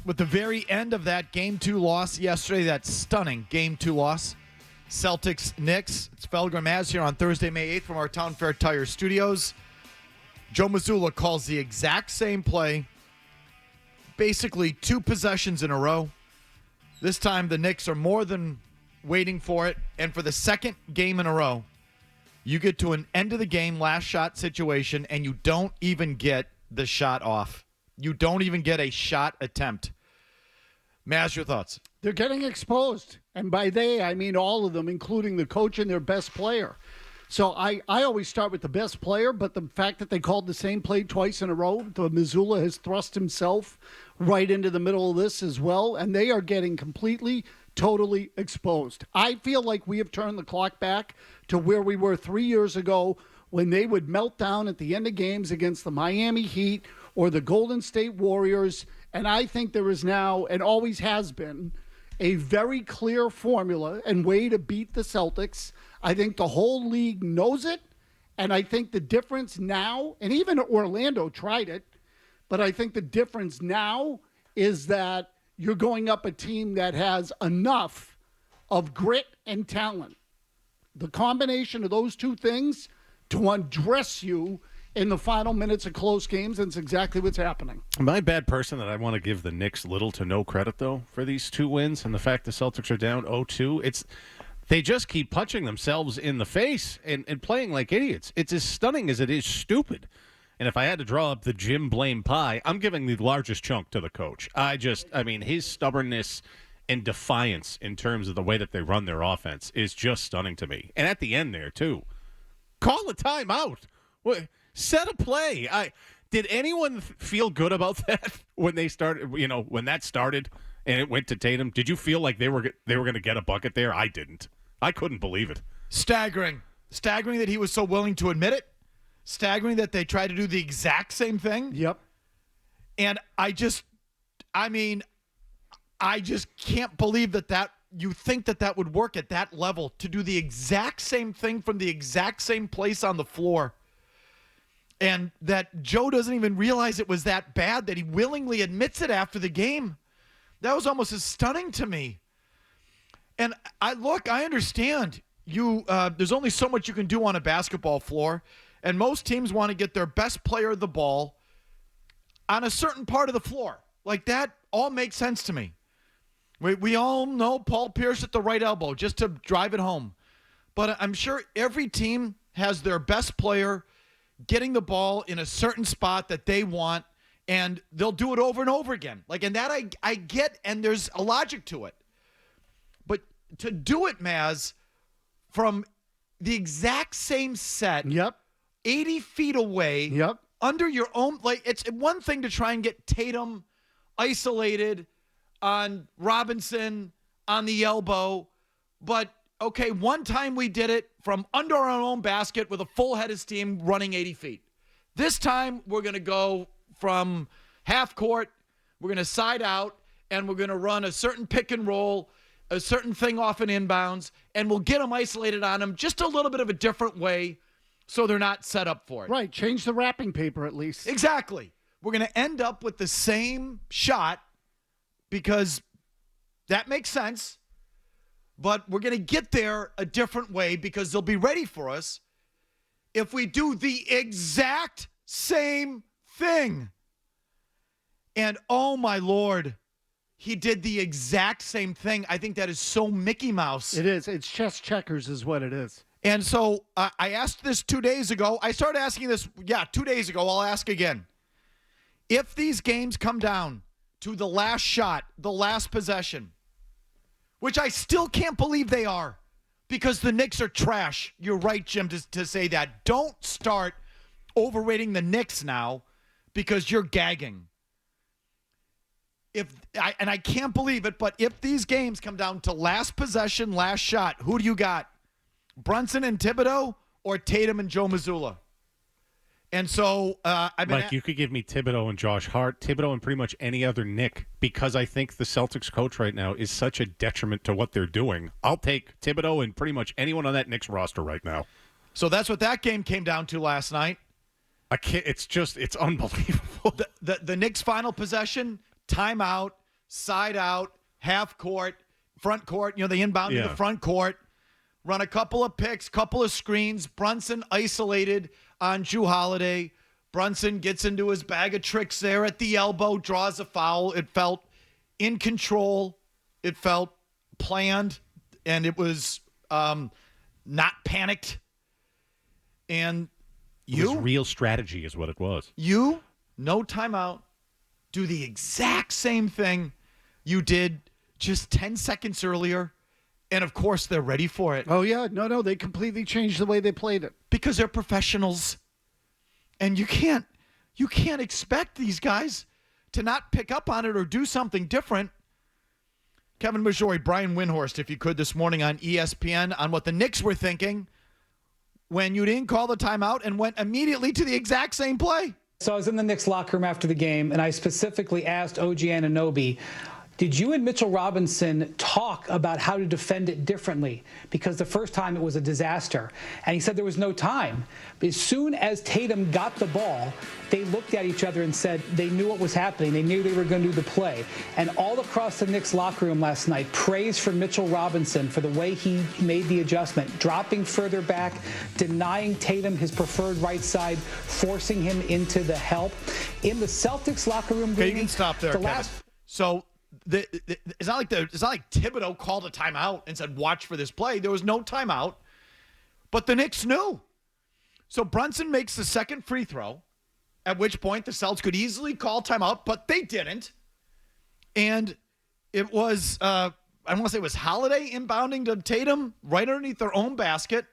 with the very end of that Game 2 loss yesterday, that stunning Game 2 loss, Celtics, Knicks. It's Felger Mazz here on Thursday, May 8th from our Town Fair Tire Studios. Joe Missoula calls the exact same play, basically 2 possessions in a row. This time the Knicks are more than waiting for it, and for the second game in a row, you get to an end-of-the-game last shot situation, and you don't even get the shot off. You don't even get a shot attempt. Mazz, your thoughts? They're getting exposed. And by they, I mean all of them, including the coach and their best player. So I always start with the best player, but the fact that they called the same play twice in a row, Missoula has thrust himself right into the middle of this as well, and they are getting completely, totally exposed. I feel like we have turned the clock back to where we were 3 years ago when they would melt down at the end of games against the Miami Heat or the Golden State Warriors. And I think there is now, and always has been, a very clear formula and way to beat the Celtics. I think the whole league knows it. And I think the difference now, and even Orlando tried it, but I think the difference now is that you're going up a team that has enough of grit and talent. The combination of those two things to undress you in the final minutes of close games, and it's exactly what's happening. Am I a bad person that I want to give the Knicks little to no credit, though, for these 2 wins and the fact the Celtics are down 0-2? They just keep punching themselves in the face and playing like idiots. It's as stunning as it is stupid. And if I had to draw up the Jim blame pie, I'm giving the largest chunk to the coach. His stubbornness and defiance in terms of the way that they run their offense is just stunning to me. And at the end there, too. Call a timeout. Set a play. Did anyone feel good about that when they started? When that started and it went to Tatum, did you feel like they were going to get a bucket there? I didn't. I couldn't believe it. Staggering that he was so willing to admit it. Staggering that they tried to do the exact same thing. Yep. And I just can't believe that you think that would work at that level, to do the exact same thing from the exact same place on the floor. And that Joe doesn't even realize it was that bad, that he willingly admits it after the game. That was almost as stunning to me. And I understand there's only so much you can do on a basketball floor, and most teams want to get their best player the ball on a certain part of the floor. Like, that all makes sense to me. We all know Paul Pierce at the right elbow just to drive it home. But I'm sure every team has their best player getting the ball in a certain spot that they want, and they'll do it over and over again. And that I get, and there's a logic to it. But to do it, Mazz, from the exact same set, 80 feet away, under your own, it's one thing to try and get Tatum isolated on Robinson on the elbow, but okay, one time we did it from under our own basket with a full head of steam running 80 feet. This time we're going to go from half court, we're going to side out, and we're going to run a certain pick and roll, a certain thing off an inbounds, and we'll get them isolated on them just a little bit of a different way so they're not set up for it. Right, change the wrapping paper at least. Exactly. We're going to end up with the same shot because that makes sense. But we're going to get there a different way because they'll be ready for us if we do the exact same thing. And oh my Lord, he did the exact same thing. I think that is so Mickey Mouse. It is. It's chess checkers is what it is. And so I asked this 2 days ago. I started asking this, 2 days ago. I'll ask again. If these games come down to the last shot, the last possession, which I still can't believe they are, because the Knicks are trash. You're right, Jim, to say that. Don't start overrating the Knicks now because you're gagging. I can't believe it, but if these games come down to last possession, last shot, who do you got? Brunson and Thibodeau or Tatum and Joe Missoula? And so Mike, you could give me Thibodeau and Josh Hart, Thibodeau and pretty much any other Knick, because I think the Celtics coach right now is such a detriment to what they're doing. I'll take Thibodeau and pretty much anyone on that Knicks roster right now. So that's what that game came down to last night. It's unbelievable. The Knicks' final possession, timeout, side out, half court, front court. They inbound to the front court, run a couple of picks, couple of screens. Brunson isolated on Jrue Holiday. Brunson gets into his bag of tricks there at the elbow, draws a foul. It felt in control. It felt planned, and it was not panicked. And it was real strategy is what it was. No timeout, do the exact same thing you did just 10 seconds earlier, and of course they're ready for it. Oh, yeah. No, they completely changed the way they played it. Because they're professionals, and you can't expect these guys to not pick up on it or do something different. Kevin Majori, Brian Windhorst, if you could, this morning on ESPN on what the Knicks were thinking when you didn't call the timeout and went immediately to the exact same play. So I was in the Knicks locker room after the game, and I specifically asked OG Anunoby, did you and Mitchell Robinson talk about how to defend it differently? Because the first time it was a disaster. And he said there was no time. But as soon as Tatum got the ball, they looked at each other and said they knew what was happening. They knew they were going to do the play. And all across the Knicks locker room last night, praise for Mitchell Robinson for the way he made the adjustment, dropping further back, denying Tatum his preferred right side, forcing him into the help. In the Celtics locker room, okay, you can stop there, Kevin. So it's not like Thibodeau called a timeout and said, watch for this play. There was no timeout, but the Knicks knew. So Brunson makes the second free throw, at which point the Celtics could easily call timeout, but they didn't. And it was, I want to say it was Holiday inbounding to Tatum right underneath their own basket.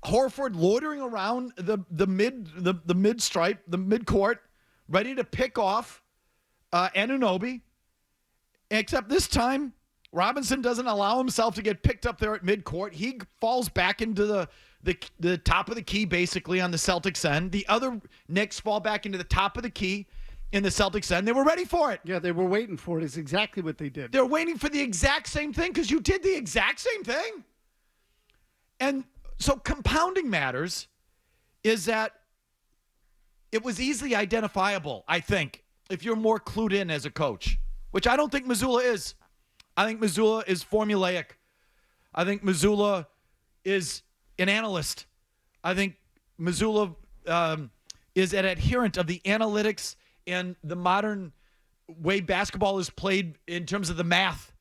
Horford loitering around the mid stripe, the mid-court, ready to pick off Anunoby. Except this time, Robinson doesn't allow himself to get picked up there at midcourt. He falls back into the top of the key, basically, on the Celtics end. The other Knicks fall back into the top of the key in the Celtics end. They were ready for it. Yeah, they were waiting for it. It's exactly what they did. They're waiting for the exact same thing because you did the exact same thing. And so compounding matters is that it was easily identifiable, I think, if you're more clued in as a coach, which I don't think Missoula is. I think Missoula is formulaic. I think Missoula is an analyst. I think Missoula is an adherent of the analytics and the modern way basketball is played in terms of the math.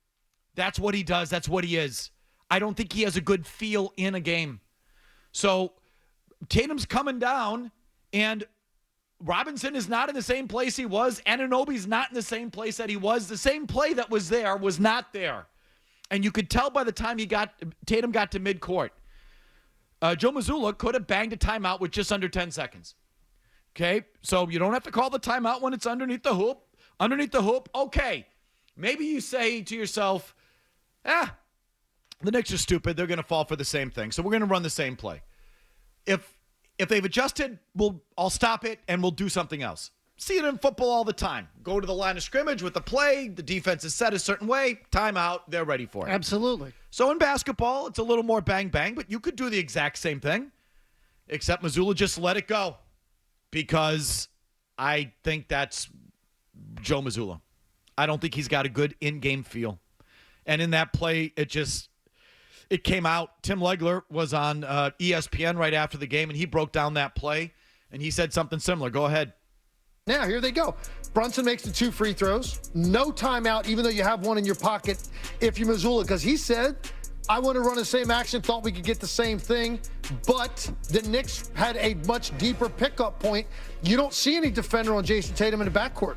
That's what he does. That's what he is. I don't think he has a good feel in a game. So Tatum's coming down, and Robinson is not in the same place he was. Anunoby's not in the same place that he was. The same play that was there was not there. And you could tell by the time Tatum got to midcourt. Joe Mazzulla could have banged a timeout with just under 10 seconds. Okay? So you don't have to call the timeout when it's underneath the hoop. Underneath the hoop, okay. Maybe you say to yourself, the Knicks are stupid. They're going to fall for the same thing. So we're going to run the same play. If they've adjusted, I'll stop it and we'll do something else. See it in football all the time. Go to the line of scrimmage with the play. The defense is set a certain way. Timeout. They're ready for it. Absolutely. So in basketball, it's a little more bang, bang, but you could do the exact same thing, except Missoula just let it go because I think that's Joe Mazzulla. I don't think he's got a good in-game feel. And in that play, it came out. Tim Legler was on ESPN right after the game, and he broke down that play, and he said something similar. Go ahead. Now, here they go. Brunson makes the 2 free throws. No timeout, even though you have one in your pocket if you're Missoula, because he said, I want to run the same action, thought we could get the same thing, but the Knicks had a much deeper pickup point. You don't see any defender on Jason Tatum in the backcourt.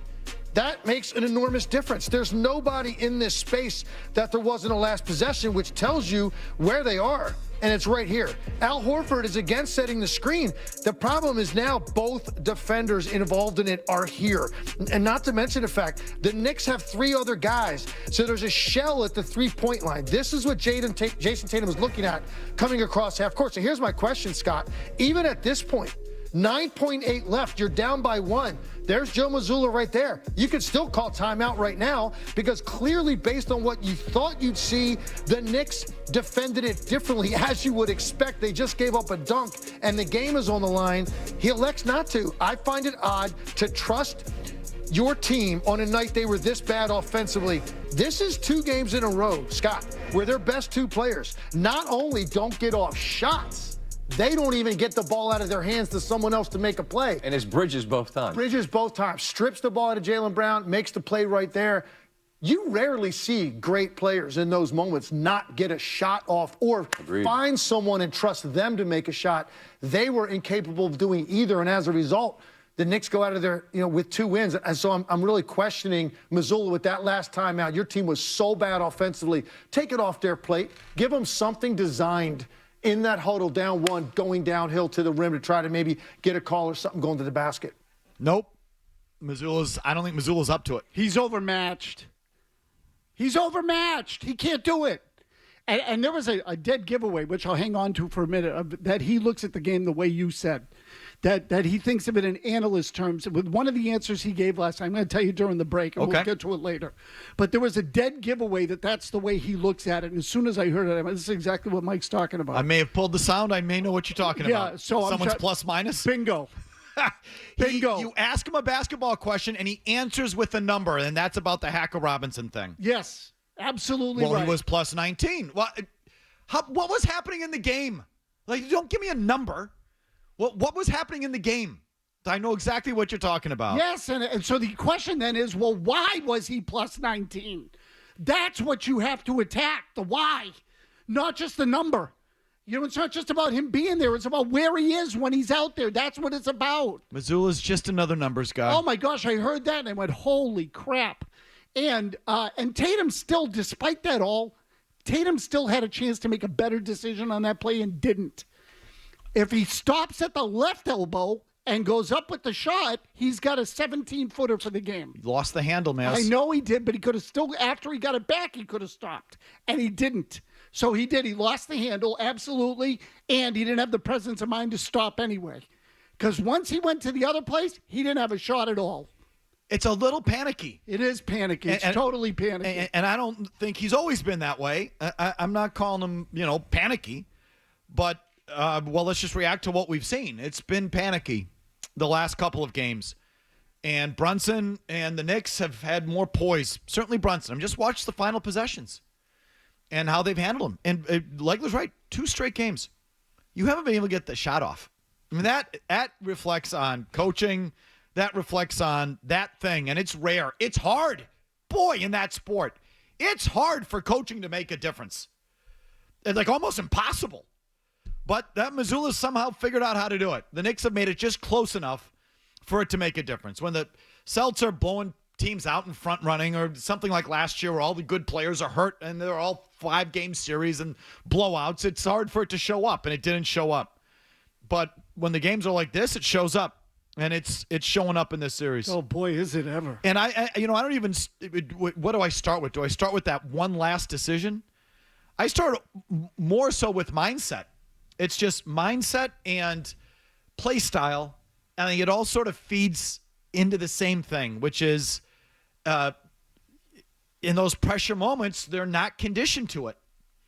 That makes an enormous difference. There's nobody in this space that there was in the last possession, which tells you where they are. And it's right here. Al Horford is again setting the screen. The problem is now both defenders involved in it are here. And not to mention the fact, the Knicks have 3 other guys. So there's a shell at the 3-point line. This is what Jason Tatum is looking at coming across half court. So here's my question, Scott. Even at this point, 9.8 left, you're down by 1. There's Joe Mazzulla right there. You could still call timeout right now because clearly based on what you thought you'd see, the Knicks defended it differently as you would expect. They just gave up a dunk and the game is on the line. He elects not to. I find it odd to trust your team on a night they were this bad offensively. This is 2 games in a row, Scott, where their best 2 players not only don't get off shots, they don't even get the ball out of their hands to someone else to make a play. And it's Bridges both times. Bridges both times. Strips the ball out of Jaylen Brown, makes the play right there. You rarely see great players in those moments not get a shot off or find someone and trust them to make a shot. They were incapable of doing either, and as a result, the Knicks go out of there, with 2 wins. And so I'm really questioning Missoula with that last timeout. Your team was so bad offensively. Take it off their plate. Give them something designed in that huddle, down 1, going downhill to the rim to try to maybe get a call or something going to the basket. Nope. I don't think Missoula's up to it. He's overmatched. He's overmatched. He can't do it. And there was a dead giveaway, which I'll hang on to for a minute, that he looks at the game the way you said, that he thinks of it in analyst terms. With one of the answers he gave last time, I'm going to tell you during the break, and we'll get to it later. But there was a dead giveaway that's the way he looks at it. And as soon as I heard it, this is exactly what Mike's talking about. I may have pulled the sound. I may know what you're talking about. Yeah, so someone's plus minus. Bingo. Bingo. You ask him a basketball question, and he answers with a number, and that's about the Hacker Robinson thing. Yes, absolutely right. Well, he was plus 19. What was happening in the game? Like, don't give me a number. What was happening in the game? I know exactly what you're talking about. Yes, and so the question then is, well, why was he plus 19? That's what you have to attack, the why, not just the number. It's not just about him being there. It's about where he is when he's out there. That's what it's about. Missoula's just another numbers guy. Oh, my gosh, I heard that, and I went, holy crap. And Tatum still, despite that all, Tatum still had a chance to make a better decision on that play and didn't. If he stops at the left elbow and goes up with the shot, he's got a 17-footer for the game. He lost the handle, man. I know he did, but he could have still, after he got it back, he could have stopped. And he didn't. So he did. He lost the handle, absolutely, and he didn't have the presence of mind to stop anyway. Because once he went to the other place, he didn't have a shot at all. It's a little panicky. It is panicky. It's totally panicky. And I don't think he's always been that way. I'm not calling him, panicky. But, let's just react to what we've seen. It's been panicky the last couple of games. And Brunson and the Knicks have had more poise. Certainly Brunson. Just watched the final possessions and how they've handled him. And Legler's right. 2 straight games. You haven't been able to get the shot off. I mean, that reflects on coaching. That reflects on that thing. And it's rare. It's hard. Boy, in that sport. It's hard for coaching to make a difference. It's like almost impossible. But that Missoula somehow figured out how to do it. The Knicks have made it just close enough for it to make a difference. When the Celtics are blowing teams out in front running or something like last year where all the good players are hurt and they're all 5-game series and blowouts, it's hard for it to show up, and it didn't show up. But when the games are like this, it shows up, and it's showing up in this series. Oh, boy, is it ever. And I don't even – what do I start with? Do I start with that one last decision? I start more so with mindset. It's just mindset and play style, and I think it all sort of feeds into the same thing, which is in those pressure moments, they're not conditioned to it.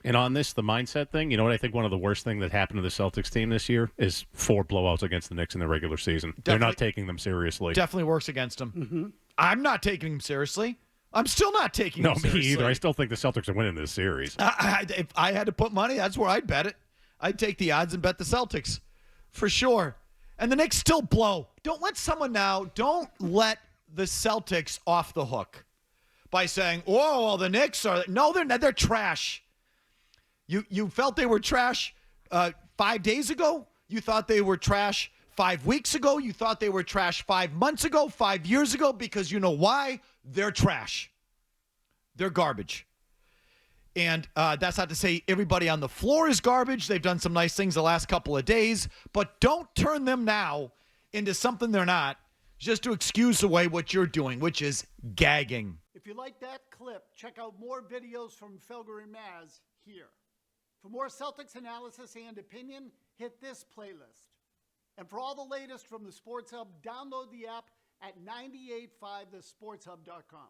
And on this, the mindset thing, you know what I think one of the worst things that happened to the Celtics team this year is 4 blowouts against the Knicks in the regular season. They're not taking them seriously. Definitely works against them. Mm-hmm. I'm not taking them seriously. I'm still not taking them seriously. No, me either. I still think the Celtics are winning this series. If I had to put money, that's where I'd bet it. I'd take the odds and bet the Celtics for sure. And the Knicks still blow. Don't let the Celtics off the hook by saying, "Oh, well, the Knicks are." No, they're trash. You felt they were trash 5 days ago. You thought they were trash 5 weeks ago. You thought they were trash 5 months ago, 5 years ago, because you know why? They're trash. They're garbage. And that's not to say everybody on the floor is garbage. They've done some nice things the last couple of days, but don't turn them now into something they're not just to excuse away what you're doing, which is gagging. If you like that clip, check out more videos from Felger and Mazz here. For more Celtics analysis and opinion, hit this playlist. And for all the latest from the Sports Hub, download the app at 985thesportshub.com.